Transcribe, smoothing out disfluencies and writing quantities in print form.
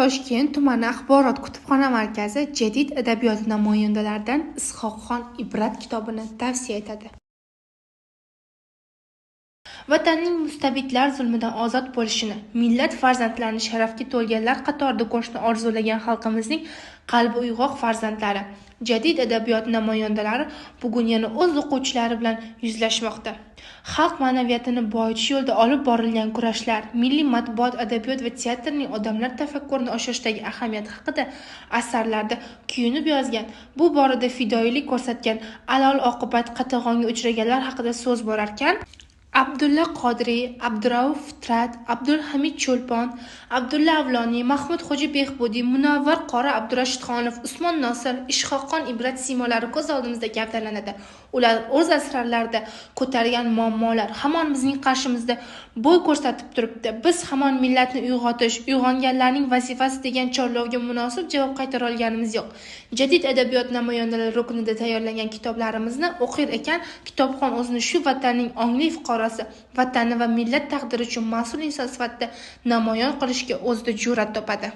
Toshkent tumani axborot kutubxona markazi jadid adabiyot namoyandalaridan Is'hoqxon Ibrat kitobini tavsiya etadi. Vatanning mustabidlar zulmidan ozod bo'lishini, millat farzandlarini sharafga to'lganlar qatorida ko'rishni orzulagan xalqimizning qalbi uyg'oq farzandlari, jadid adabiyot namoyandalari bugun yana o'z o'quvchilari bilan yuzlashmoqda. Xalq ma'naviyatini boyitish yo'lida olib borilgan kurashlar, milliy matbuot, adabiyot va teatrning odamlar tafakkurini oshirishdagi ahamiyati haqida asarlarda kuyunib yozgan, bu borada fidoyilik ko'rsatgan, alal-oqibat qatag'onga uchraganlar haqida so'z borarkan, Abdulla Qodiriy, Abdurauf Fitrat, Abdulhamid Cho'lpon, Abdulla Avloniy, Mahmud Xo'ja Behbudiy, Munavvar Qori Abdurashidxonov, Usmon Nosir, Is'hoqxon Ibrat siymolari ko'z oldimizda gavdalanadi. Ular o'z asarlarida ko'targan muammolar hamon bizning qarshimizda bo'y ko'rsatib turibdi. Biz hamon millatni uyg'otish, uyg'onganlarning vazifasi degan chorlovga munosib javob qaytara olganimiz yo'q. Jadid adabiyot namoyandalari ruknida tayyorlangan kitoblarimizni o'qir ekan, kitobxon o'zini shu vatanning ongli fuqarosi, vatani va millat taqdiri uchun mas'ul inson sifatida namoyon qilishga o'zida jur'at topadi.